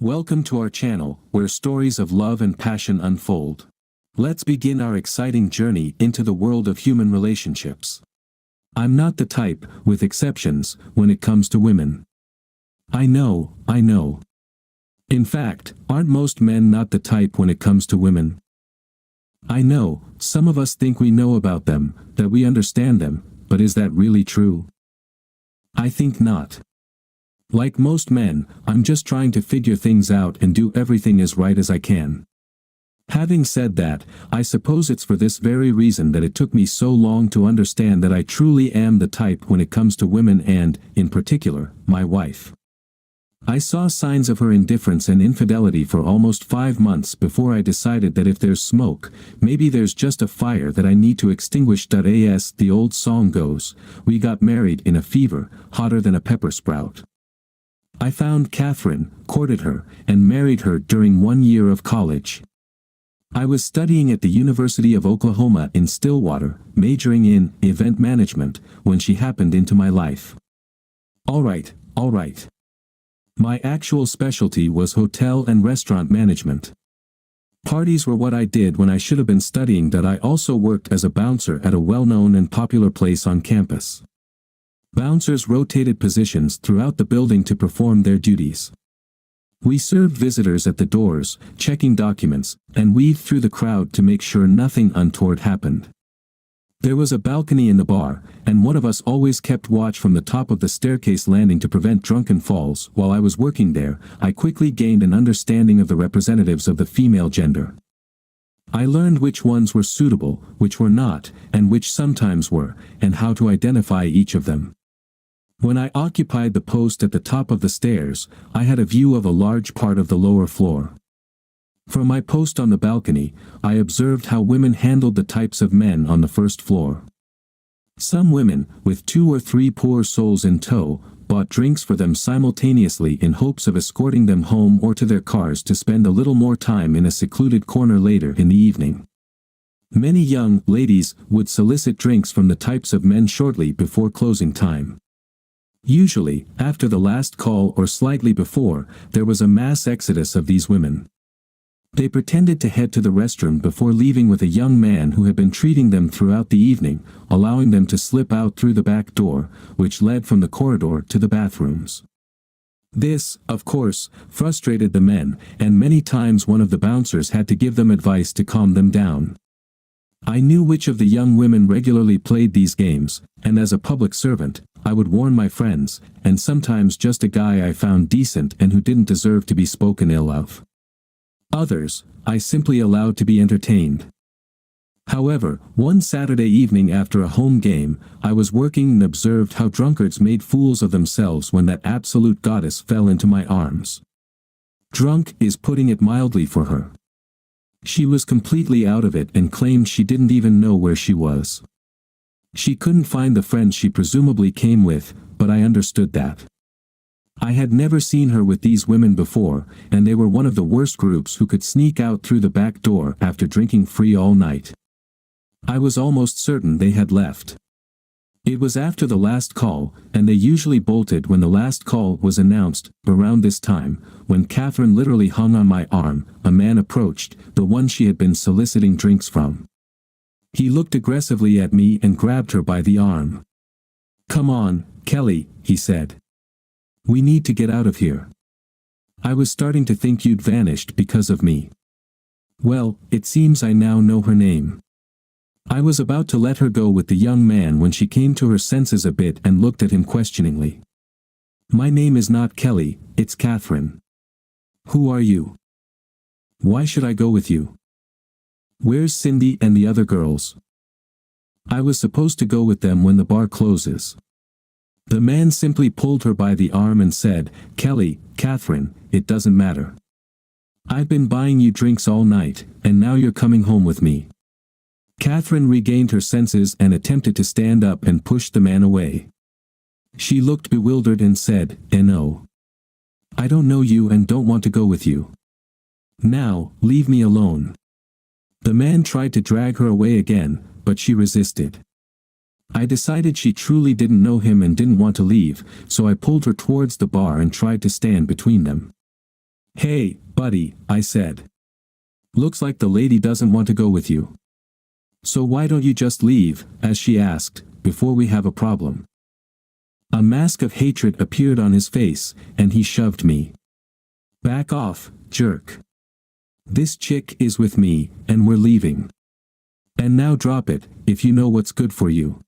Welcome to our channel, where stories of love and passion unfold. Let's begin our exciting journey into the world of human relationships. I'm not the type, with exceptions, when it comes to women. I know. In fact, aren't most men not the type when it comes to women? I know, some of us think we know about them, that we understand them, but is that really true? I think not. Like most men, I'm just trying to figure things out and do everything as right as I can. Having said that, I suppose it's for this very reason that it took me so long to understand that I truly am the type when it comes to women and, in particular, my wife. I saw signs of her indifference and infidelity for almost 5 months before I decided that if there's smoke, maybe there's just a fire that I need to extinguish. As the old song goes, we got married in a fever, hotter than a pepper sprout. I found Catherine, courted her, and married her during 1 year of college. I was studying at the University of Oklahoma in Stillwater, majoring in event management, when she happened into my life. All right. My actual specialty was hotel and restaurant management. Parties were what I did when I should have been studying. I also worked as a bouncer at a well-known and popular place on campus. Bouncers rotated positions throughout the building to perform their duties. We served visitors at the doors, checking documents, and weaved through the crowd to make sure nothing untoward happened. There was a balcony in the bar, and one of us always kept watch from the top of the staircase landing to prevent drunken falls. While I was working there, I quickly gained an understanding of the representatives of the female gender. I learned which ones were suitable, which were not, and which sometimes were, and how to identify each of them. When I occupied the post at the top of the stairs, I had a view of a large part of the lower floor. From my post on the balcony, I observed how women handled the types of men on the first floor. Some women, with 2 or 3 poor souls in tow, bought drinks for them simultaneously in hopes of escorting them home or to their cars to spend a little more time in a secluded corner later in the evening. Many young ladies would solicit drinks from the types of men shortly before closing time. Usually, after the last call or slightly before, there was a mass exodus of these women. They pretended to head to the restroom before leaving with a young man who had been treating them throughout the evening, allowing them to slip out through the back door, which led from the corridor to the bathrooms. This, of course, frustrated the men, and many times one of the bouncers had to give them advice to calm them down. I knew which of the young women regularly played these games, and as a public servant, I would warn my friends, and sometimes just a guy I found decent and who didn't deserve to be spoken ill of. Others, I simply allowed to be entertained. However, one Saturday evening after a home game, I was working and observed how drunkards made fools of themselves when that absolute goddess fell into my arms. Drunk is putting it mildly for her. She was completely out of it and claimed she didn't even know where she was. She couldn't find the friends she presumably came with, but I understood that. I had never seen her with these women before, and they were one of the worst groups who could sneak out through the back door after drinking free all night. I was almost certain they had left. It was after the last call, and they usually bolted when the last call was announced. Around this time, when Catherine literally hung on my arm, a man approached, the one she had been soliciting drinks from. He looked aggressively at me and grabbed her by the arm. "Come on, Kelly," he said. "We need to get out of here. I was starting to think you'd vanished because of me." Well, it seems I now know her name. I was about to let her go with the young man when she came to her senses a bit and looked at him questioningly. "My name is not Kelly, it's Catherine. Who are you? Why should I go with you? Where's Cindy and the other girls? I was supposed to go with them when the bar closes." The man simply pulled her by the arm and said, "Kelly, Catherine, it doesn't matter. I've been buying you drinks all night, and now you're coming home with me." Catherine regained her senses and attempted to stand up and push the man away. She looked bewildered and said, "No. I don't know you and don't want to go with you. Now, leave me alone." The man tried to drag her away again, but she resisted. I decided she truly didn't know him and didn't want to leave, so I pulled her towards the bar and tried to stand between them. "Hey, buddy," I said. "Looks like the lady doesn't want to go with you. So why don't you just leave," as she asked, "before we have a problem?" A mask of hatred appeared on his face, and he shoved me. "Back off, jerk. This chick is with me, and we're leaving. And now drop it, if you know what's good for you."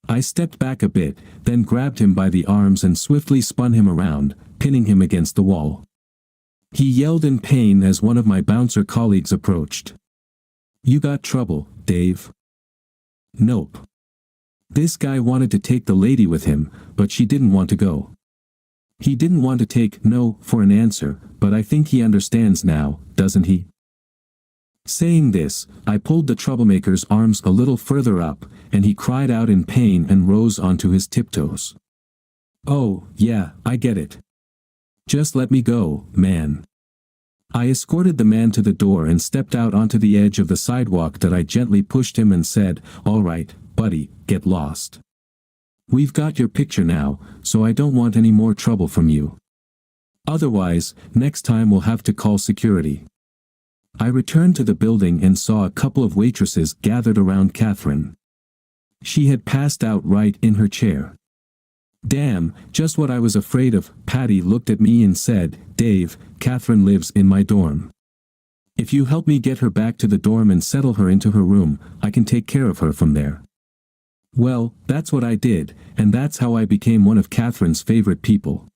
I stepped back a bit, then grabbed him by the arms and swiftly spun him around, pinning him against the wall. He yelled in pain as one of my bouncer colleagues approached. "You got trouble, Dave?" "Nope. This guy wanted to take the lady with him, but she didn't want to go." He didn't want to take no for an answer, but I think he understands now, doesn't he? Saying this, I pulled the troublemaker's arms a little further up, and he cried out in pain and rose onto his tiptoes. "Oh, yeah, I get it. Just let me go, man." I escorted the man to the door and stepped out onto the edge of the sidewalk that I gently pushed him and said, "All right, buddy, get lost. We've got your picture now, so I don't want any more trouble from you. Otherwise, next time we'll have to call security." I returned to the building and saw a couple of waitresses gathered around Catherine. She had passed out right in her chair. "Damn, just what I was afraid of." Patty looked at me and said, "Dave, Catherine lives in my dorm. If you help me get her back to the dorm and settle her into her room, I can take care of her from there." Well, that's what I did, and that's how I became one of Catherine's favorite people.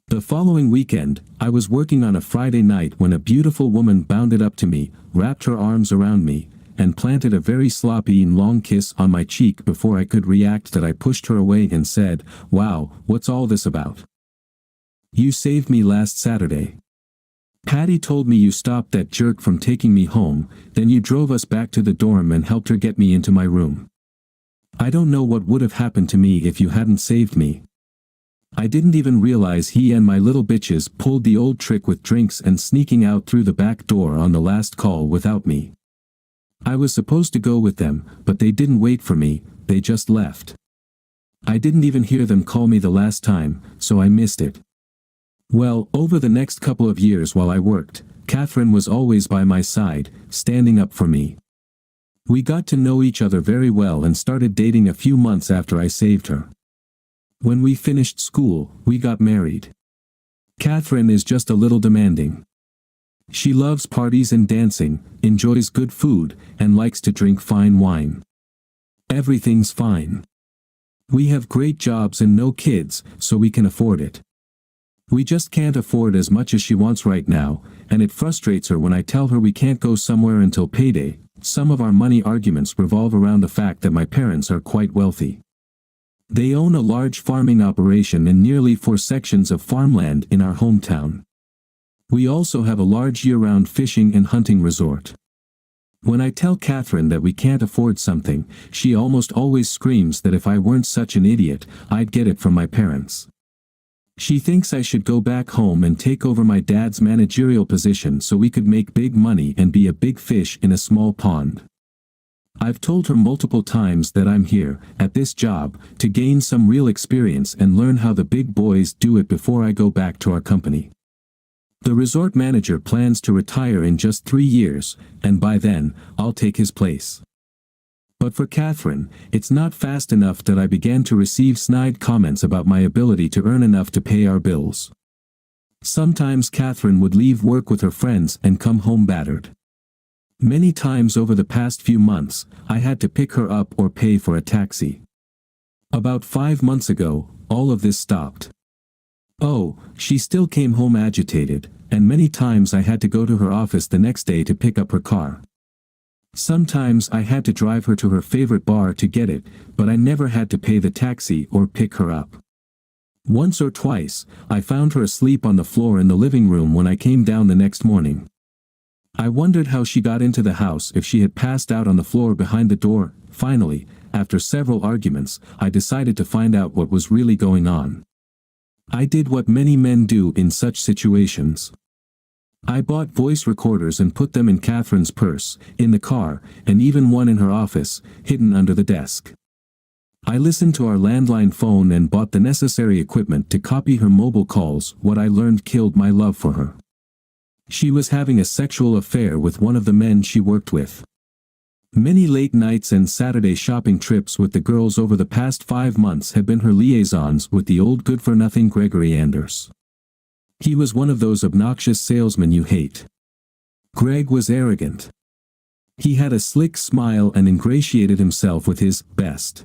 The following weekend, I was working on a Friday night when a beautiful woman bounded up to me, wrapped her arms around me, and planted a very sloppy and long kiss on my cheek before I could react that I pushed her away and said, "Wow, what's all this about? You saved me last Saturday. Patty told me you stopped that jerk from taking me home, then you drove us back to the dorm and helped her get me into my room. I don't know what would have happened to me if you hadn't saved me." I didn't even realize he and my little bitches pulled the old trick with drinks and sneaking out through the back door on the last call without me. I was supposed to go with them, but they didn't wait for me, they just left. I didn't even hear them call me the last time, so I missed it. Well, over the next couple of years while I worked, Catherine was always by my side, standing up for me. We got to know each other very well and started dating a few months after I saved her. When we finished school, we got married. Catherine is just a little demanding. She loves parties and dancing, enjoys good food, and likes to drink fine wine. Everything's fine. We have great jobs and no kids, so we can afford it. We just can't afford as much as she wants right now, and it frustrates her when I tell her we can't go somewhere until payday. Some of our money arguments revolve around the fact that my parents are quite wealthy. They own a large farming operation and nearly 4 sections of farmland in our hometown. We also have a large year-round fishing and hunting resort. When I tell Catherine that we can't afford something, she almost always screams that if I weren't such an idiot, I'd get it from my parents. She thinks I should go back home and take over my dad's managerial position so we could make big money and be a big fish in a small pond. I've told her multiple times that I'm here, at this job, to gain some real experience and learn how the big boys do it before I go back to our company. The resort manager plans to retire in just 3 years, and by then, I'll take his place. But for Catherine, it's not fast enough that I began to receive snide comments about my ability to earn enough to pay our bills. Sometimes Catherine would leave work with her friends and come home battered. Many times over the past few months, I had to pick her up or pay for a taxi. About 5 months ago, all of this stopped. Oh, she still came home agitated, and many times I had to go to her office the next day to pick up her car. Sometimes I had to drive her to her favorite bar to get it, but I never had to pay the taxi or pick her up. Once or twice, I found her asleep on the floor in the living room when I came down the next morning. I wondered how she got into the house if she had passed out on the floor behind the door. Finally, after several arguments, I decided to find out what was really going on. I did what many men do in such situations. I bought voice recorders and put them in Catherine's purse, in the car, and even one in her office, hidden under the desk. I listened to our landline phone and bought the necessary equipment to copy her mobile calls. What I learned killed my love for her. She was having a sexual affair with one of the men she worked with. Many late nights and Saturday shopping trips with the girls over the past 5 months had been her liaisons with the old good-for-nothing Gregory Anders. He was one of those obnoxious salesmen you hate. Greg was arrogant. He had a slick smile and ingratiated himself with his best.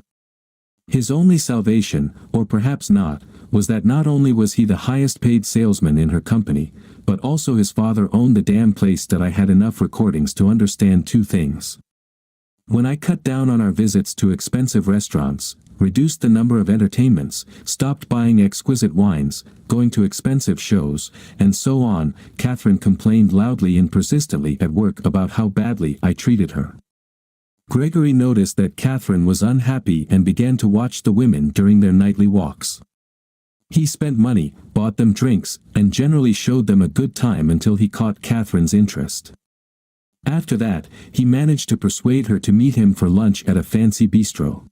His only salvation, or perhaps not, was that not only was he the highest-paid salesman in her company, but also his father owned the damn place that I had enough recordings to understand two things. When I cut down on our visits to expensive restaurants, reduced the number of entertainments, stopped buying exquisite wines, going to expensive shows, and so on, Catherine complained loudly and persistently at work about how badly I treated her. Gregory noticed that Catherine was unhappy and began to watch the women during their nightly walks. He spent money, bought them drinks, and generally showed them a good time until he caught Catherine's interest. After that, he managed to persuade her to meet him for lunch at a fancy bistro.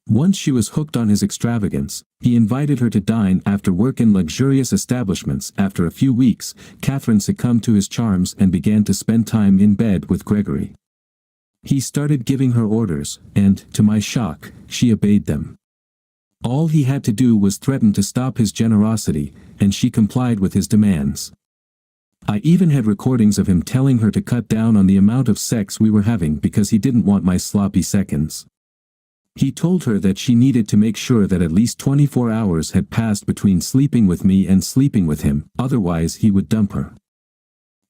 Once she was hooked on his extravagance, he invited her to dine after work in luxurious establishments. After a few weeks, Catherine succumbed to his charms and began to spend time in bed with Gregory. He started giving her orders, and, to my shock, she obeyed them. All he had to do was threaten to stop his generosity, and she complied with his demands. I even had recordings of him telling her to cut down on the amount of sex we were having because he didn't want my sloppy seconds. He told her that she needed to make sure that at least 24 hours had passed between sleeping with me and sleeping with him, otherwise he would dump her.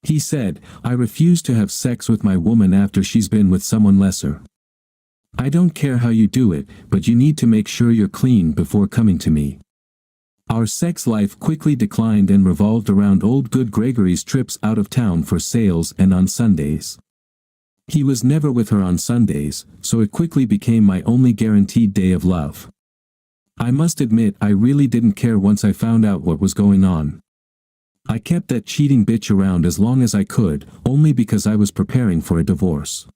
He said, "I refuse to have sex with my woman after she's been with someone lesser. I don't care how you do it, but you need to make sure you're clean before coming to me." Our sex life quickly declined and revolved around old good Gregory's trips out of town for sales and on Sundays. He was never with her on Sundays, so it quickly became my only guaranteed day of love. I must admit I really didn't care once I found out what was going on. I kept that cheating bitch around as long as I could, only because I was preparing for a divorce.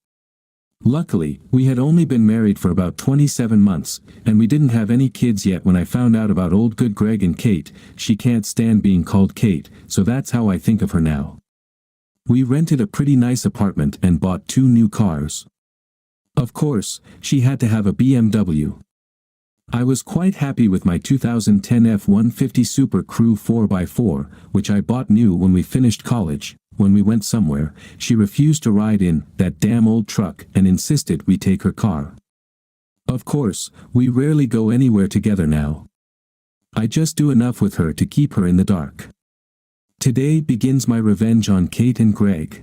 Luckily, we had only been married for about 27 months, and we didn't have any kids yet when I found out about old good Greg and Kate. She can't stand being called Kate, so that's how I think of her now. We rented a pretty nice apartment and bought 2 new cars. Of course, she had to have a BMW. I was quite happy with my 2010 F-150 Super Crew 4x4, which I bought new when we finished college. When we went somewhere, she refused to ride in that damn old truck and insisted we take her car. Of course, we rarely go anywhere together now. I just do enough with her to keep her in the dark. Today begins my revenge on Kate and Greg.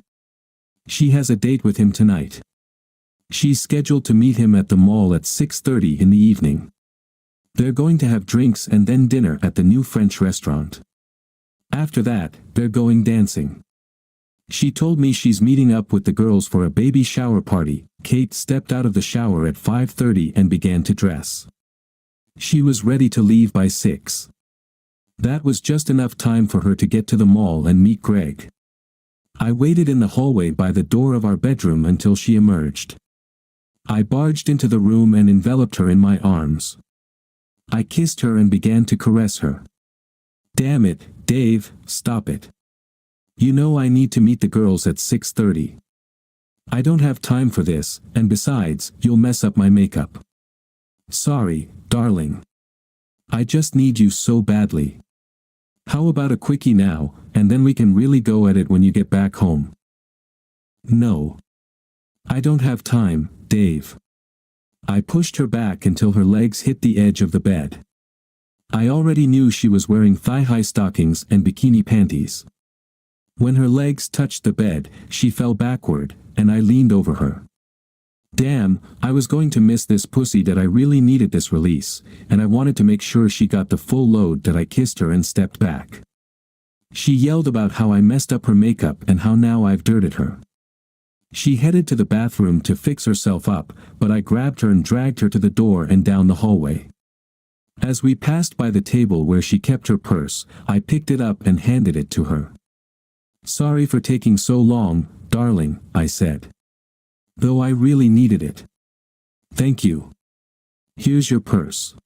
She has a date with him tonight. She's scheduled to meet him at the mall at 6:30 in the evening. They're going to have drinks and then dinner at the new French restaurant. After that, they're going dancing. She told me she's meeting up with the girls for a baby shower party. Kate stepped out of the shower at 5:30 and began to dress. She was ready to leave by 6. That was just enough time for her to get to the mall and meet Greg. I waited in the hallway by the door of our bedroom until she emerged. I barged into the room and enveloped her in my arms. I kissed her and began to caress her. "Damn it, Dave, stop it. You know I need to meet the girls at 6:30. I don't have time for this, and besides, you'll mess up my makeup. Sorry, darling. I just need you so badly. How about a quickie now, and then we can really go at it when you get back home?" "No. I don't have time, Dave." I pushed her back until her legs hit the edge of the bed. I already knew she was wearing thigh-high stockings and bikini panties. When her legs touched the bed, she fell backward, and I leaned over her. Damn, I was going to miss this pussy that I really needed this release, and I wanted to make sure she got the full load that I kissed her and stepped back. She yelled about how I messed up her makeup and how now I've dirted her. She headed to the bathroom to fix herself up, but I grabbed her and dragged her to the door and down the hallway. As we passed by the table where she kept her purse, I picked it up and handed it to her. "Sorry for taking so long, darling," I said. "Though I really needed it." "Thank you. Here's your purse.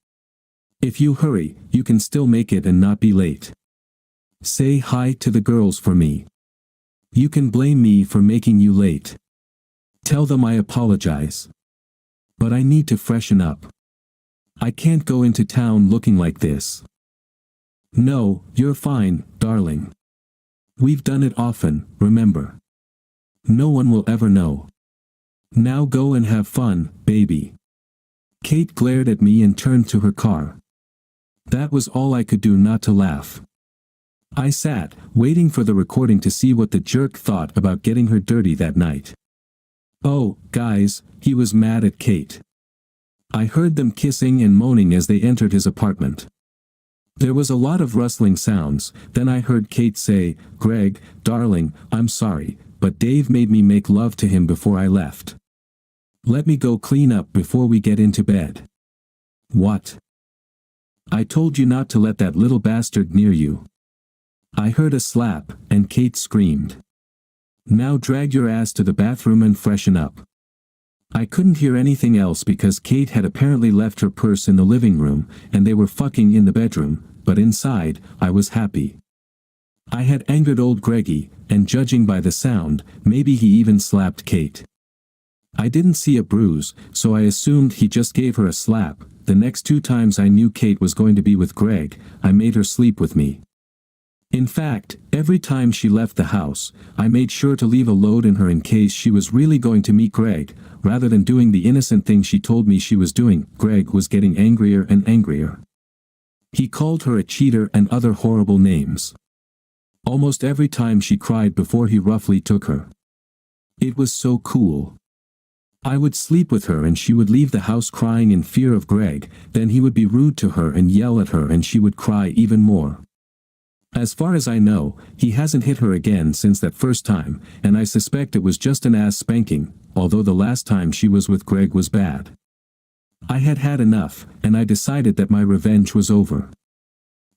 If you hurry, you can still make it and not be late. Say hi to the girls for me." You can blame me for making you late. Tell them I apologize. But I need to freshen up. I can't go into town looking like this. No, you're fine, darling. We've done it often, remember. No one will ever know. Now go and have fun, baby. Kate glared at me and turned to her car. That was all I could do not to laugh. I sat, waiting for the recording to see what the jerk thought about getting her dirty that night. Oh, guys, he was mad at Kate. I heard them kissing and moaning as they entered his apartment. There was a lot of rustling sounds, then I heard Kate say, "Greg, darling, I'm sorry, but Dave made me make love to him before I left. Let me go clean up before we get into bed." What? I told you not to let that little bastard near you. I heard a slap, and Kate screamed. Now drag your ass to the bathroom and freshen up. I couldn't hear anything else because Kate had apparently left her purse in the living room, and they were fucking in the bedroom, but inside, I was happy. I had angered old Greggy, and judging by the sound, maybe he even slapped Kate. I didn't see a bruise, so I assumed he just gave her a slap. The next 2 times I knew Kate was going to be with Greg, I made her sleep with me. In fact, every time she left the house, I made sure to leave a load in her in case she was really going to meet Greg, rather than doing the innocent thing she told me she was doing. Greg was getting angrier and angrier. He called her a cheater and other horrible names. Almost every time she cried before he roughly took her. It was so cool. I would sleep with her and she would leave the house crying in fear of Greg, then he would be rude to her and yell at her and she would cry even more. As far as I know, he hasn't hit her again since that first time, and I suspect it was just an ass spanking, although the last time she was with Greg was bad. I had had enough, and I decided that my revenge was over.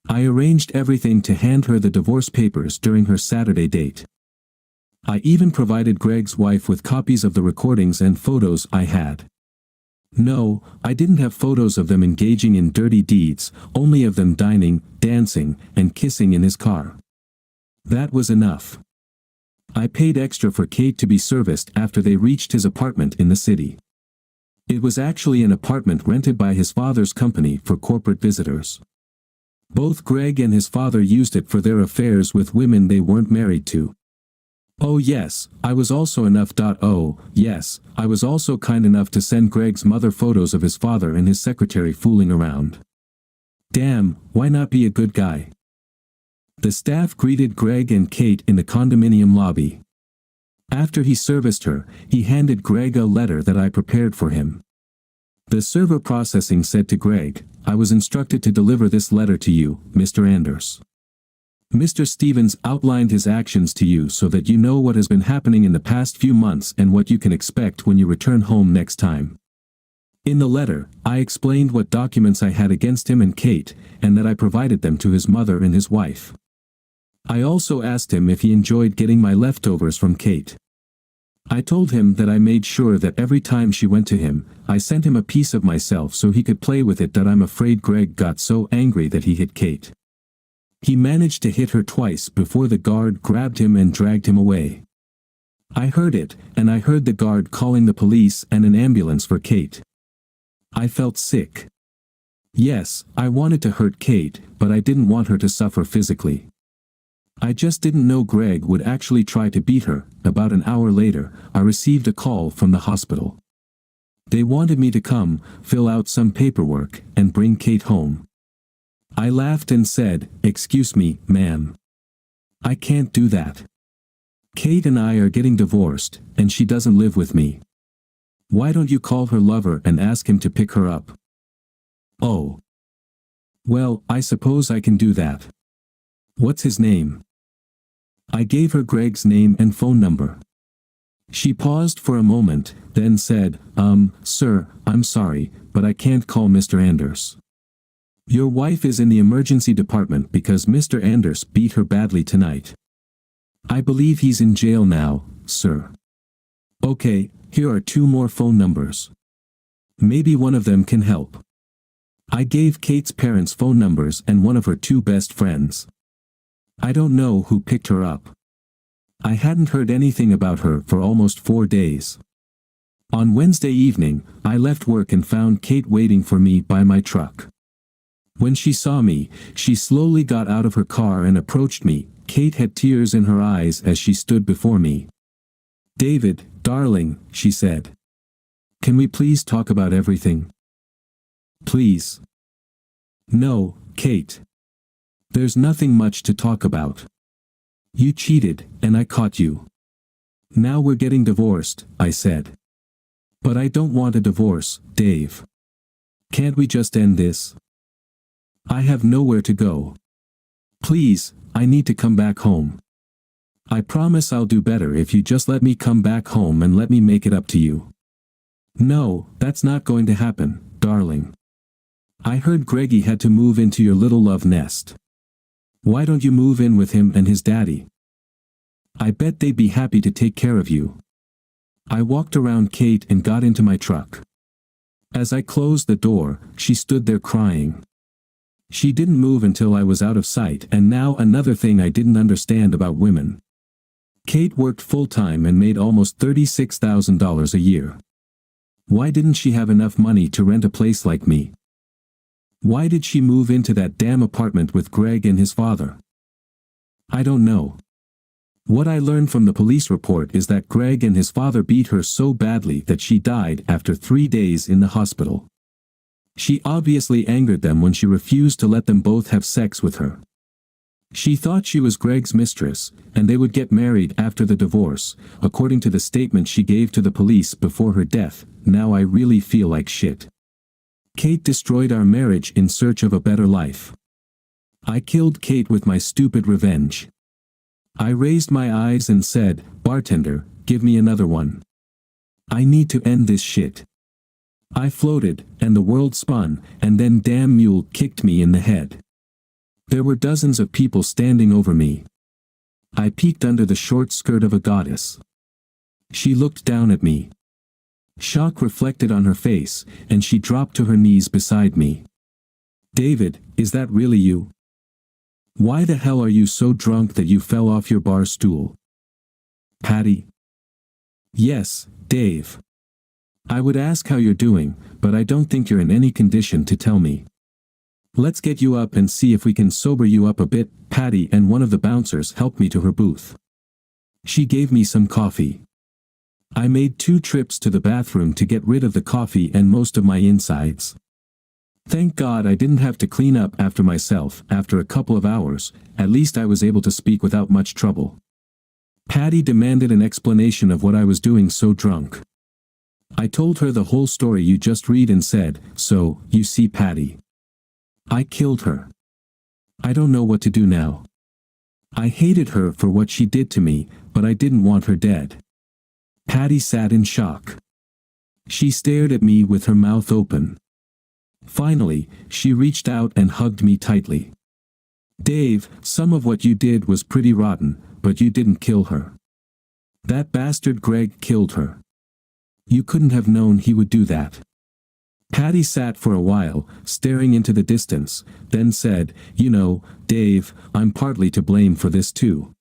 I arranged everything to hand her the divorce papers during her Saturday date. I even provided Greg's wife with copies of the recordings and photos I had. No, I didn't have photos of them engaging in dirty deeds, only of them dining, dancing, and kissing in his car. That was enough. I paid extra for Kate to be serviced after they reached his apartment in the city. It was actually an apartment rented by his father's company for corporate visitors. Both Greg and his father used it for their affairs with women they weren't married to. Oh yes, I was also kind enough to send Greg's mother photos of his father and his secretary fooling around. Damn, why not be a good guy? The staff greeted Greg and Kate in the condominium lobby. After he serviced her, he handed Greg a letter that I prepared for him. The server processing said to Greg, "I was instructed to deliver this letter to you, Mr. Anders. Mr. Stevens outlined his actions to you so that you know what has been happening in the past few months and what you can expect when you return home next time." In the letter, I explained what documents I had against him and Kate, and that I provided them to his mother and his wife. I also asked him if he enjoyed getting my leftovers from Kate. I told him that I made sure that every time she went to him, I sent him a piece of myself so he could play with it. That I'm afraid Greg got so angry that he hit Kate. He managed to hit her twice before the guard grabbed him and dragged him away. I heard it, and I heard the guard calling the police and an ambulance for Kate. I felt sick. Yes, I wanted to hurt Kate, but I didn't want her to suffer physically. I just didn't know Greg would actually try to beat her. About an hour later, I received a call from the hospital. They wanted me to come, fill out some paperwork, and bring Kate home. I laughed and said, "Excuse me, ma'am. I can't do that. Kate and I are getting divorced, and she doesn't live with me. Why don't you call her lover and ask him to pick her up?" "Oh. Well, I suppose I can do that. What's his name?" I gave her Greg's name and phone number. She paused for a moment, then said, Sir, I'm sorry, but I can't call Mr. Anders. Your wife is in the emergency department because Mr. Anders beat her badly tonight. I believe he's in jail now, sir." "Okay, here are 2 more phone numbers. Maybe one of them can help." I gave Kate's parents' phone numbers and one of her 2 best friends. I don't know who picked her up. I hadn't heard anything about her for almost 4 days. On Wednesday evening, I left work and found Kate waiting for me by my truck. When she saw me, she slowly got out of her car and approached me. Kate had tears in her eyes as she stood before me. "David, darling," she said. "Can we please talk about everything? Please." "No, Kate. There's nothing much to talk about. You cheated, and I caught you. Now we're getting divorced," I said. "But I don't want a divorce, Dave. Can't we just end this? I have nowhere to go. Please, I need to come back home. I promise I'll do better if you just let me come back home and let me make it up to you." "No, that's not going to happen, darling. I heard Greggy had to move into your little love nest. Why don't you move in with him and his daddy? I bet they'd be happy to take care of you." I walked around Kate and got into my truck. As I closed the door, she stood there crying. She didn't move until I was out of sight. And now another thing I didn't understand about women. Kate worked full-time and made almost $36,000 a year. Why didn't she have enough money to rent a place like me? Why did she move into that damn apartment with Greg and his father? I don't know. What I learned from the police report is that Greg and his father beat her so badly that she died after 3 days in the hospital. She obviously angered them when she refused to let them both have sex with her. She thought she was Greg's mistress, and they would get married after the divorce, according to the statement she gave to the police before her death. Now I really feel like shit. Kate destroyed our marriage in search of a better life. I killed Kate with my stupid revenge. I raised my eyes and said, "Bartender, give me another one. I need to end this shit." I floated, and the world spun, and then damn mule kicked me in the head. There were dozens of people standing over me. I peeked under the short skirt of a goddess. She looked down at me. Shock reflected on her face, and she dropped to her knees beside me. "David, is that really you? Why the hell are you so drunk that you fell off your bar stool?" "Patty?" "Yes, Dave. I would ask how you're doing, but I don't think you're in any condition to tell me. Let's get you up and see if we can sober you up a bit." Patty and one of the bouncers helped me to her booth. She gave me some coffee. I made 2 trips to the bathroom to get rid of the coffee and most of my insides. Thank God I didn't have to clean up after myself. After a couple of hours, at least I was able to speak without much trouble. Patty demanded an explanation of what I was doing so drunk. I told her the whole story you just read and said, "So, you see, Patty, I killed her. I don't know what to do now. I hated her for what she did to me, but I didn't want her dead." Patty sat in shock. She stared at me with her mouth open. Finally, she reached out and hugged me tightly. "Dave, some of what you did was pretty rotten, but you didn't kill her. That bastard Greg killed her. You couldn't have known he would do that." Patty sat for a while, staring into the distance, then said, "You know, Dave, I'm partly to blame for this too.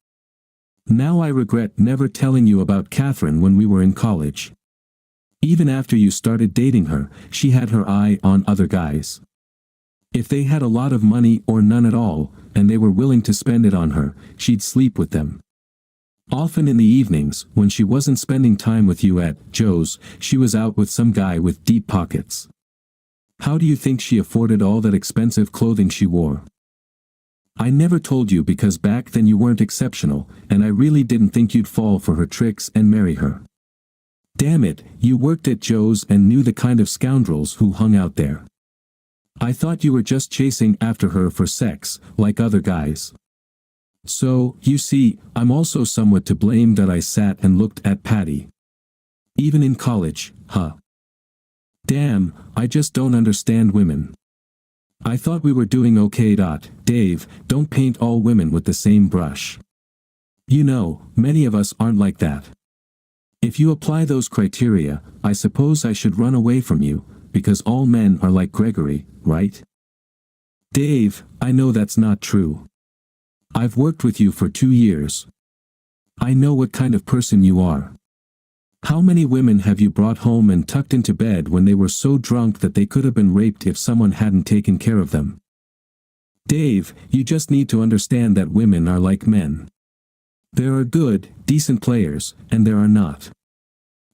Now I regret never telling you about Catherine when we were in college. Even after you started dating her, she had her eye on other guys. If they had a lot of money or none at all, and they were willing to spend it on her, she'd sleep with them. Often in the evenings, when she wasn't spending time with you at Joe's, she was out with some guy with deep pockets. How do you think she afforded all that expensive clothing she wore? I never told you because back then you weren't exceptional, and I really didn't think you'd fall for her tricks and marry her. Damn it, you worked at Joe's and knew the kind of scoundrels who hung out there. I thought you were just chasing after her for sex, like other guys. So, you see, I'm also somewhat to blame that I sat and looked at Patty. Even in college, huh? Damn, I just don't understand women. I thought we were doing okay. Dave, don't paint all women with the same brush. You know, many of us aren't like that. If you apply those criteria, I suppose I should run away from you, because all men are like Gregory, right? Dave, I know that's not true. I've worked with you for 2 years. I know what kind of person you are. How many women have you brought home and tucked into bed when they were so drunk that they could have been raped if someone hadn't taken care of them? Dave, you just need to understand that women are like men. There are good, decent players, and there are not.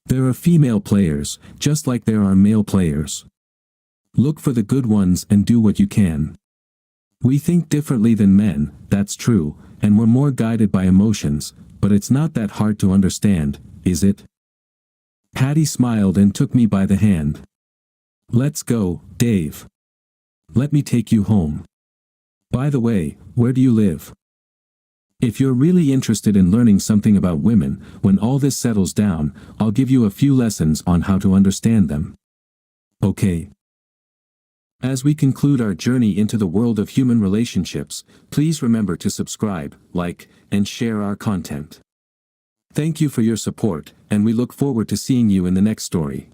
There are female players, just like there are male players. Look for the good ones and do what you can. We think differently than men, that's true, and we're more guided by emotions, but it's not that hard to understand, is it? Patty smiled and took me by the hand. Let's go, Dave. Let me take you home. By the way, where do you live? If you're really interested in learning something about women, when all this settles down, I'll give you a few lessons on how to understand them. Okay. As we conclude our journey into the world of human relationships, please remember to subscribe, like, and share our content. Thank you for your support, and we look forward to seeing you in the next story.